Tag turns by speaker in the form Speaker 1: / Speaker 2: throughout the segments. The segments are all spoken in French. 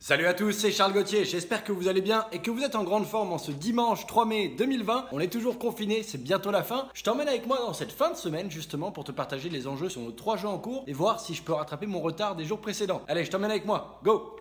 Speaker 1: Salut à tous, c'est Charles Gauthier, j'espère que vous allez bien et que vous êtes en grande forme en ce dimanche 3 mai 2020. On est toujours confinés, c'est bientôt la fin. Je t'emmène avec moi dans cette fin de semaine justement pour te partager les enjeux sur nos 3 jeux en cours et voir si je peux rattraper mon retard des jours précédents. Allez, je t'emmène avec moi, go!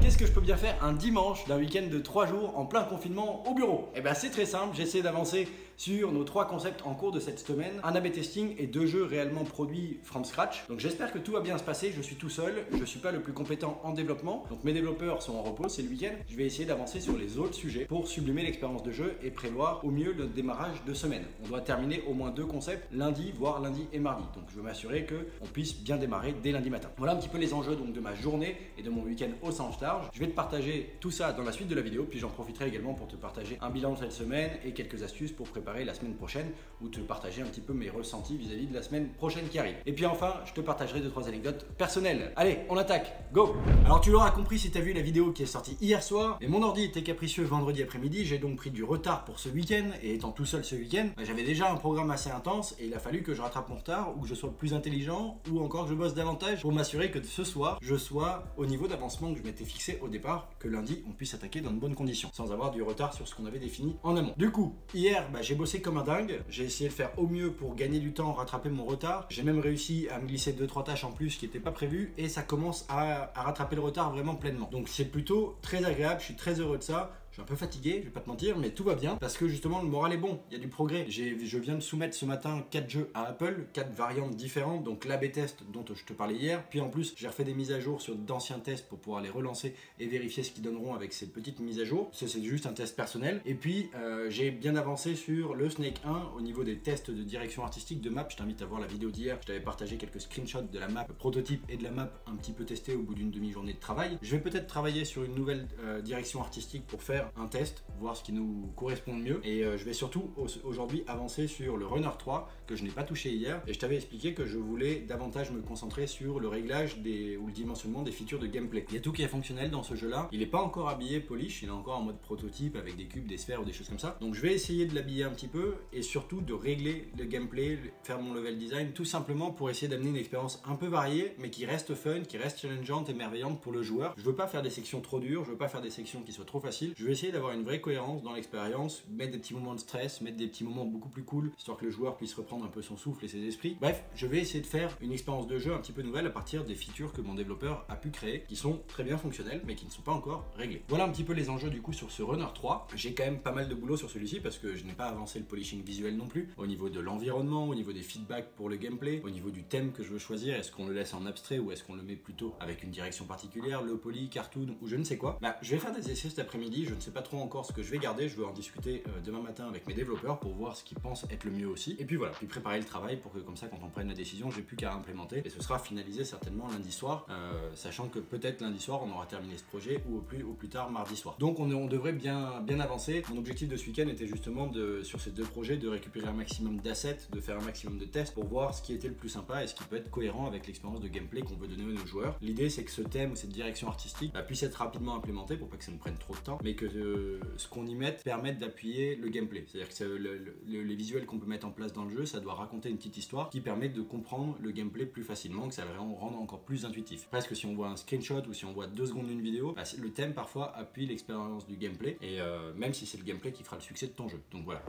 Speaker 1: Qu'est-ce que je peux bien faire un dimanche d'un week-end de 3 jours en plein confinement au bureau? Eh bien c'est très simple, j'essaie d'avancer sur nos 3 concepts en cours de cette semaine, un A/B testing et 2 jeux réellement produits from scratch. Donc j'espère que tout va bien se passer, je suis tout seul, je suis pas le plus compétent en développement, donc mes développeurs sont en repos, c'est le week-end. Je vais essayer d'avancer sur les autres sujets pour sublimer l'expérience de jeu et prévoir au mieux le démarrage de semaine. On doit terminer au moins 2 concepts lundi, voire lundi et mardi, donc je veux m'assurer qu'on puisse bien démarrer dès lundi matin. Voilà un petit peu les enjeux donc de ma journée et de mon week-end au sens large. Je vais te partager tout ça dans la suite de la vidéo, puis j'en profiterai également pour te partager un bilan de cette semaine et quelques astuces pour préparer la semaine prochaine ou te partager un petit peu mes ressentis vis-à-vis de la semaine prochaine qui arrive. Et puis enfin, je te partagerai 2-3 anecdotes personnelles. Allez, on attaque, go! Alors tu l'auras compris si tu as vu la vidéo qui est sortie hier soir, et mon ordi était capricieux vendredi après-midi, j'ai donc pris du retard pour ce week-end, et étant tout seul ce week-end, j'avais déjà un programme assez intense et il a fallu que je rattrape mon retard ou que je sois plus intelligent ou encore que je bosse davantage pour m'assurer que ce soir, je sois au niveau d'avancement que je m'étais fixé au départ, que lundi on puisse attaquer dans de bonnes conditions, sans avoir du retard sur ce qu'on avait défini en amont. Du coup, hier, j'ai bossé comme un dingue, j'ai essayé de faire au mieux pour gagner du temps, rattraper mon retard, j'ai même réussi à me glisser 2-3 tâches en plus qui n'étaient pas prévues, et ça commence à rattraper le retard vraiment pleinement. Donc c'est plutôt très agréable, je suis très heureux de ça. Je suis un peu fatigué, je vais pas te mentir, mais tout va bien parce que justement le moral est bon, il y a du progrès. Je viens de soumettre ce matin 4 jeux à Apple, 4 variantes différentes, donc l'A/B test dont je te parlais hier, puis en plus j'ai refait des mises à jour sur d'anciens tests pour pouvoir les relancer et vérifier ce qu'ils donneront avec ces petites mises à jour. Ça c'est juste un test personnel. Et puis j'ai bien avancé sur le Snake 1 au niveau des tests de direction artistique de map. Je t'invite à voir la vidéo d'hier, je t'avais partagé quelques screenshots de la map prototype et de la map un petit peu testée au bout d'une demi-journée de travail. Je vais peut-être travailler sur une nouvelle direction artistique pour faire un test, voir ce qui nous correspond le mieux, et je vais surtout aujourd'hui avancer sur le Runner 3 que je n'ai pas touché hier, et je t'avais expliqué que je voulais davantage me concentrer sur le réglage ou le dimensionnement des features de gameplay. Il y a tout qui est fonctionnel dans ce jeu là, il n'est pas encore habillé polish, il est encore en mode prototype avec des cubes, des sphères ou des choses comme ça, donc je vais essayer de l'habiller un petit peu et surtout de régler le gameplay, faire mon level design, tout simplement pour essayer d'amener une expérience un peu variée mais qui reste fun, qui reste challengeante et merveillante pour le joueur. Je veux pas faire des sections trop dures, je veux pas faire des sections qui soient trop faciles, je vais essayer d'avoir une vraie cohérence dans l'expérience, mettre des petits moments de stress, mettre des petits moments beaucoup plus cool, histoire que le joueur puisse reprendre un peu son souffle et ses esprits. Bref, je vais essayer de faire une expérience de jeu un petit peu nouvelle à partir des features que mon développeur a pu créer, qui sont très bien fonctionnelles, mais qui ne sont pas encore réglées. Voilà un petit peu les enjeux du coup sur ce Runner 3. J'ai quand même pas mal de boulot sur celui-ci, parce que je n'ai pas avancé le polishing visuel non plus, au niveau de l'environnement, au niveau des feedbacks pour le gameplay, au niveau du thème que je veux choisir, est-ce qu'on le laisse en abstrait ou est-ce qu'on le met plutôt avec une direction particulière, low poly, cartoon ou je ne sais quoi. Je vais faire des essais cet après-midi, je ne sais pas trop encore ce que je vais garder, je veux en discuter demain matin avec mes développeurs pour voir ce qu'ils pensent être le mieux aussi, et puis voilà, puis préparer le travail pour que comme ça quand on prenne la décision, j'ai plus qu'à implémenter, et ce sera finalisé certainement lundi soir, sachant que peut-être lundi soir on aura terminé ce projet, ou au plus tard mardi soir. Donc on devrait bien avancer. Mon objectif de ce week-end était justement sur ces 2 projets de récupérer un maximum d'assets, de faire un maximum de tests pour voir ce qui était le plus sympa et ce qui peut être cohérent avec l'expérience de gameplay qu'on veut donner à nos joueurs. L'idée c'est que ce thème ou cette direction artistique puisse être rapidement implémenté pour pas que ça nous prenne trop de temps, mais que ce qu'on y mette permette d'appuyer le gameplay. C'est-à-dire que les visuels qu'on peut mettre en place dans le jeu, ça doit raconter une petite histoire qui permet de comprendre le gameplay plus facilement, que ça va rendre encore plus intuitif. Presque si on voit un screenshot ou si on voit 2 secondes d'une vidéo, le thème parfois appuie l'expérience du gameplay, et même si c'est le gameplay qui fera le succès de ton jeu. Donc voilà,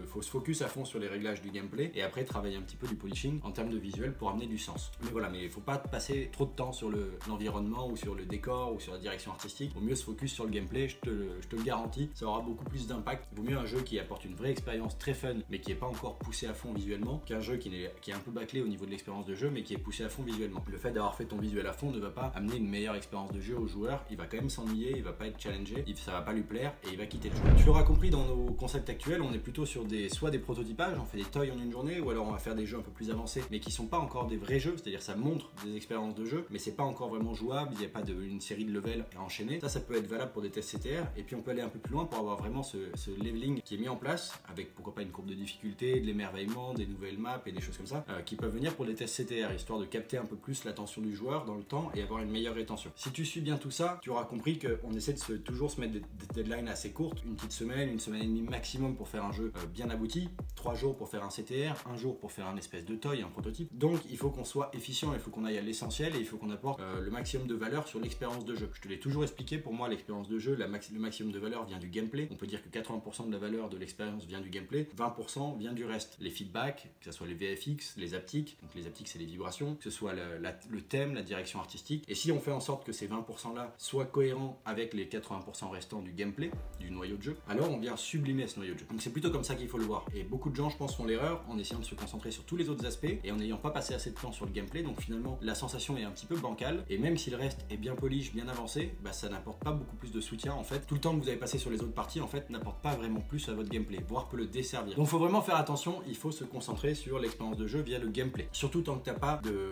Speaker 1: faut se focus à fond sur les réglages du gameplay et après travailler un petit peu du polishing en termes de visuel pour amener du sens. Mais voilà, mais il faut pas passer trop de temps sur l'environnement ou sur le décor ou sur la direction artistique. Il vaut mieux se focus sur le gameplay, je te le garantis, ça aura beaucoup plus d'impact. Il vaut mieux un jeu qui apporte une vraie expérience très fun mais qui est pas encore poussé à fond visuellement, qu'un jeu qui est un peu bâclé au niveau de l'expérience de jeu mais qui est poussé à fond visuellement. Le fait d'avoir fait ton visuel à fond ne va pas amener une meilleure expérience de jeu au joueur, il va quand même s'ennuyer, il va pas être challengé, ça va pas lui plaire et il va quitter le jeu. Tu l'auras compris, dans nos concepts actuels, on est plutôt sur soit des prototypages, on fait des toys en une journée, ou alors on va faire des jeux un peu plus avancés mais qui sont pas encore des vrais jeux, c'est-à-dire ça montre des expériences de jeu mais c'est pas encore vraiment jouable, il n'y a pas une série de levels à enchaîner. Ça peut être valable pour des tests CTR, et puis puis on peut aller un peu plus loin pour avoir vraiment ce leveling qui est mis en place, avec pourquoi pas une courbe de difficulté, de l'émerveillement, des nouvelles maps et des choses comme ça, qui peuvent venir pour des tests CTR, histoire de capter un peu plus l'attention du joueur dans le temps et avoir une meilleure rétention. Si tu suis bien tout ça, tu auras compris qu'on essaie de toujours se mettre des deadlines assez courtes, une petite semaine, une semaine et demie maximum pour faire un jeu bien abouti, 3 jours pour faire un CTR, 1 jour pour faire un espèce de toy, un prototype. Donc il faut qu'on soit efficient, il faut qu'on aille à l'essentiel et il faut qu'on apporte le maximum de valeur sur l'expérience de jeu. Je te l'ai toujours expliqué, pour moi l'expérience de jeu, le maximum de valeur vient du gameplay. On peut dire que 80% de la valeur de l'expérience vient du gameplay, 20% vient du reste. Les feedbacks, que ce soit les VFX, les haptiques, donc les haptiques c'est les vibrations, que ce soit le thème, la direction artistique. Et si on fait en sorte que ces 20% là soient cohérents avec les 80% restants du gameplay, du noyau de jeu, alors on vient sublimer ce noyau de jeu. Donc c'est plutôt comme ça qu'il faut le voir. Et beaucoup de gens, je pense, font l'erreur en essayant de se concentrer sur tous les autres aspects et en n'ayant pas passé assez de temps sur le gameplay. Donc finalement, la sensation est un petit peu bancale. Et même si le reste est bien polish, bien avancé, bah ça n'apporte pas beaucoup plus de soutien en fait. Tout le temps que vous avez passé sur les autres parties en fait n'apporte pas vraiment plus à votre gameplay, voire peut le desservir. Donc faut vraiment faire attention, il faut se concentrer sur l'expérience de jeu via le gameplay. Surtout tant que t'as pas de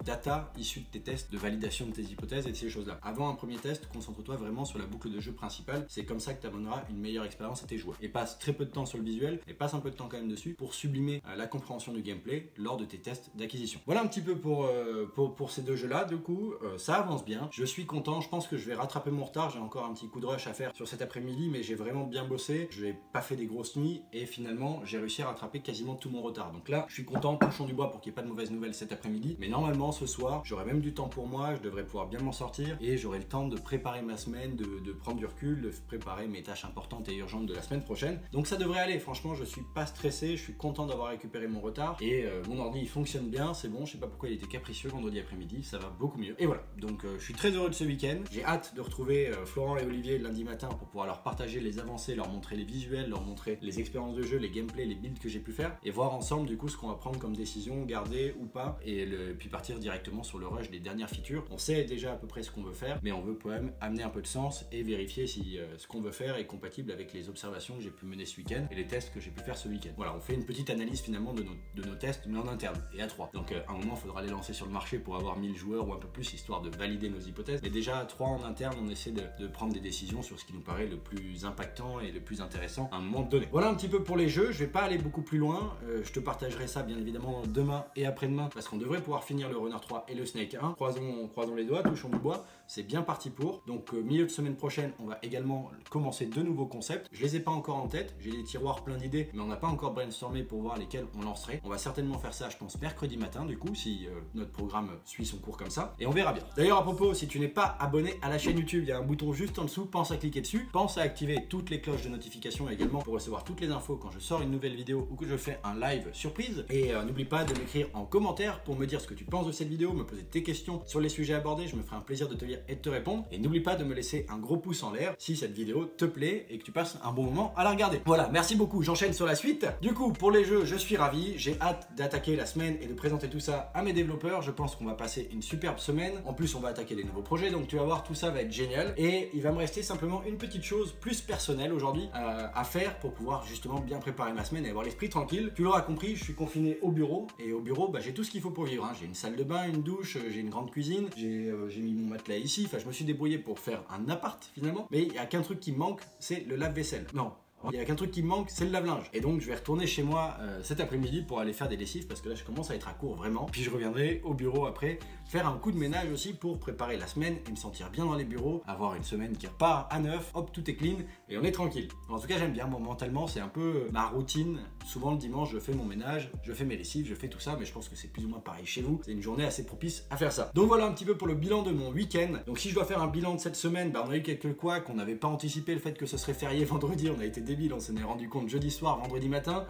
Speaker 1: data issue de tes tests, de validation de tes hypothèses et de ces choses-là. Avant un premier test, concentre-toi vraiment sur la boucle de jeu principale. C'est comme ça que tu amèneras une meilleure expérience à tes joueurs. Et passe très peu de temps sur le visuel et passe un peu de temps quand même dessus pour sublimer la compréhension du gameplay lors de tes tests d'acquisition. Voilà un petit peu pour ces deux jeux-là. Du coup, ça avance bien. Je suis content. Je pense que je vais rattraper mon retard. J'ai encore un petit coup de rush à faire sur cet après-midi, mais j'ai vraiment bien bossé. Je n'ai pas fait des grosses nuits et finalement, j'ai réussi à rattraper quasiment tout mon retard. Donc là, je suis content. Touchons du bois pour qu'il n'y ait pas de mauvaises nouvelles cet après-midi. Mais normalement, ce soir, j'aurai même du temps pour moi. Je devrais pouvoir bien m'en sortir et j'aurai le temps de préparer ma semaine, de prendre du recul, de préparer mes tâches importantes et urgentes de la semaine prochaine. Donc ça devrait aller. Franchement, je suis pas stressé. Je suis content d'avoir récupéré mon retard et mon ordi il fonctionne bien. C'est bon. Je sais pas pourquoi il était capricieux vendredi après-midi. Ça va beaucoup mieux. Et voilà. Donc je suis très heureux de ce week-end. J'ai hâte de retrouver Florent et Olivier lundi matin pour pouvoir leur partager les avancées, leur montrer les visuels, leur montrer les expériences de jeu, les gameplays, les builds que j'ai pu faire et voir ensemble du coup ce qu'on va prendre comme décision, garder ou pas et puis partir directement sur le rush des dernières features. On sait déjà à peu près ce qu'on veut faire, mais on veut quand même amener un peu de sens et vérifier si ce qu'on veut faire est compatible avec les observations que j'ai pu mener ce week-end et les tests que j'ai pu faire ce week-end. Voilà, on fait une petite analyse finalement de nos tests, mais en interne et à 3. Donc à un moment, il faudra les lancer sur le marché pour avoir 1000 joueurs ou un peu plus, histoire de valider nos hypothèses. Mais déjà à 3 en interne, on essaie de prendre des décisions sur ce qui nous paraît le plus impactant et le plus intéressant à un moment donné. Voilà un petit peu pour les jeux. Je vais pas aller beaucoup plus loin. Je te partagerai ça bien évidemment demain et après-demain parce qu'on devrait pouvoir finir le Runner 3 et le Snake 1. Croisons les doigts, touchons du bois. C'est bien parti pour. Donc milieu de semaine prochaine, on va également commencer 2 nouveaux concepts. Je les ai pas encore en tête. J'ai des tiroirs pleins d'idées, mais on n'a pas encore brainstormé pour voir lesquels on lancerait. On va certainement faire ça, je pense, mercredi matin du coup, si notre programme suit son cours comme ça. Et on verra bien. D'ailleurs, à propos, si tu n'es pas abonné à la chaîne YouTube, il y a un bouton juste en dessous. Pense à cliquer dessus. Pense à activer toutes les cloches de notification également pour recevoir toutes les infos quand je sors une nouvelle vidéo ou que je fais un live surprise. Et n'oublie pas de m'écrire en commentaire pour me dire ce que tu penses de cette vidéo, me poser tes questions sur les sujets abordés. Je me ferai un plaisir de te lire et de te répondre. Et n'oublie pas de me laisser un gros pouce en l'air si cette vidéo te plaît et que tu passes un bon moment à la regarder. Voilà, merci beaucoup. J'enchaîne sur la suite. Du coup, pour les jeux, je suis ravi. J'ai hâte d'attaquer la semaine et de présenter tout ça à mes développeurs. Je pense qu'on va passer une superbe semaine. En plus, on va attaquer des nouveaux projets. Donc tu vas voir, tout ça va être génial. Et il va me rester simplement une petite chose plus personnelle aujourd'hui à faire pour pouvoir justement bien préparer ma semaine et avoir l'esprit tranquille. Tu l'auras compris, je suis confiné au bureau. Et au bureau, bah, j'ai tout ce qu'il faut pour vivre. J'ai une salle de bain, une douche, j'ai une grande cuisine. J'ai mis mon matelas ici. Enfin, je me suis débrouillé pour faire un appart finalement. Mais il n'y a qu'un truc qui me manque, c'est le lave-vaisselle. Non. Il n'y a qu'un truc qui me manque, c'est le lave-linge. Et donc je vais retourner chez moi cet après-midi pour aller faire des lessives parce que là je commence à être à court vraiment. Puis je reviendrai au bureau après faire un coup de ménage aussi pour préparer la semaine et me sentir bien dans les bureaux, avoir une semaine qui repart à neuf, hop tout est clean et on est tranquille. En tout cas j'aime bien, moi mentalement c'est un peu ma routine. Souvent le dimanche je fais mon ménage, je fais mes lessives, je fais tout ça, mais je pense que c'est plus ou moins pareil chez vous. C'est une journée assez propice à faire ça. Donc voilà un petit peu pour le bilan de mon week-end. Donc si je dois faire un bilan de cette semaine, bah, on a eu quelques couacs, on n'avait pas anticipé le fait que ce serait férié vendredi, on a été débile, on s'en est rendu compte jeudi soir, vendredi matin.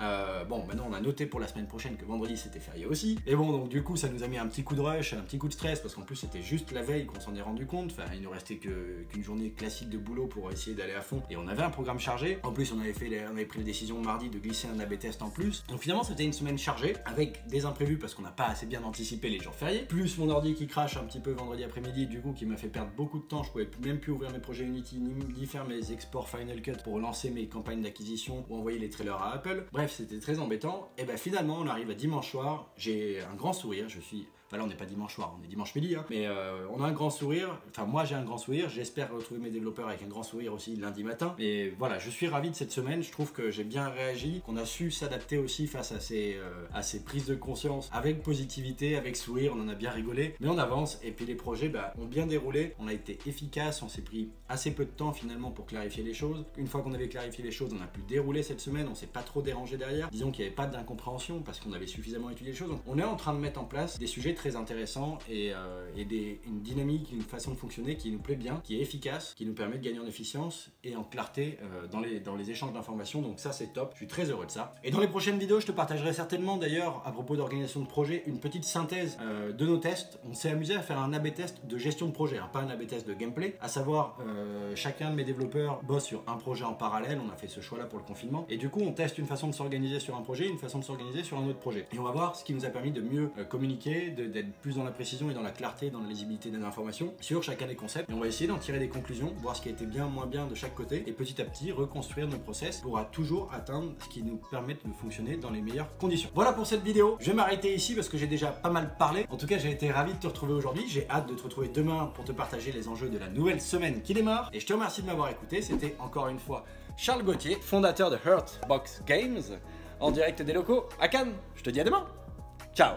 Speaker 1: Bon maintenant on a noté pour la semaine prochaine que vendredi c'était férié aussi. Et bon donc du coup ça nous a mis un petit coup de rush, un petit coup de stress parce qu'en plus c'était juste la veille qu'on s'en est rendu compte. Enfin il nous restait qu'une journée classique de boulot pour essayer d'aller à fond et on avait un programme chargé. En plus on avait pris la décision mardi de glisser un AB test en plus. Donc finalement c'était une semaine chargée avec des imprévus parce qu'on n'a pas assez bien anticipé les jours fériés. Plus mon ordi qui crache un petit peu vendredi après-midi du coup qui m'a fait perdre beaucoup de temps. Je pouvais même plus ouvrir mes projets Unity ni faire mes exports Final Cut pour lancer mes campagnes d'acquisition ou envoyer les trailers à Apple. Bref c'était très embêtant. Et ben finalement on arrive à dimanche soir. J'ai un grand sourire. Je suis Enfin là on n'est pas dimanche soir, on est dimanche midi, hein. Mais on a un grand sourire, enfin moi j'ai un grand sourire, j'espère retrouver mes développeurs avec un grand sourire aussi lundi matin. Et voilà, je suis ravi de cette semaine, je trouve que j'ai bien réagi, qu'on a su s'adapter aussi face à ces prises de conscience avec positivité, avec sourire, on en a bien rigolé, mais on avance et puis les projets ont bien déroulé, on a été efficace, on s'est pris assez peu de temps finalement pour clarifier les choses. Une fois qu'on avait clarifié les choses, on a pu dérouler cette semaine, on s'est pas trop dérangé derrière, disons qu'il n'y avait pas d'incompréhension parce qu'on avait suffisamment étudié les choses. Donc, on est en train de mettre en place des sujets très intéressants et une dynamique, une façon de fonctionner qui nous plaît bien, qui est efficace, qui nous permet de gagner en efficience et en clarté dans les échanges d'informations. Donc ça c'est top, je suis très heureux de ça. Et dans les prochaines vidéos, je te partagerai certainement d'ailleurs à propos d'organisation de projet une petite synthèse de nos tests. On s'est amusé à faire un A/B test de gestion de projet, hein, pas un A/B test de gameplay, à savoir chacun de mes développeurs bosse sur un projet en parallèle, on a fait ce choix là pour le confinement et du coup on teste une façon de s'organiser sur un projet, une façon de s'organiser sur un autre projet. Et on va voir ce qui nous a permis de mieux communiquer, d'être plus dans la précision et dans la clarté, dans la lisibilité des informations sur chacun des concepts. Et on va essayer d'en tirer des conclusions, voir ce qui a été bien, moins bien de chaque côté et petit à petit reconstruire nos process pour toujours atteindre ce qui nous permet de fonctionner dans les meilleures conditions. Voilà pour cette vidéo, je vais m'arrêter ici parce que j'ai déjà pas mal parlé. En tout cas j'ai été ravi de te retrouver aujourd'hui, j'ai hâte de te retrouver demain pour te partager les enjeux de la nouvelle semaine qui démarre et je te remercie de m'avoir écouté. C'était encore une fois Charles Gauthier, fondateur de Hurtbox Games, en direct des locaux à Cannes. Je te dis à demain. Ciao.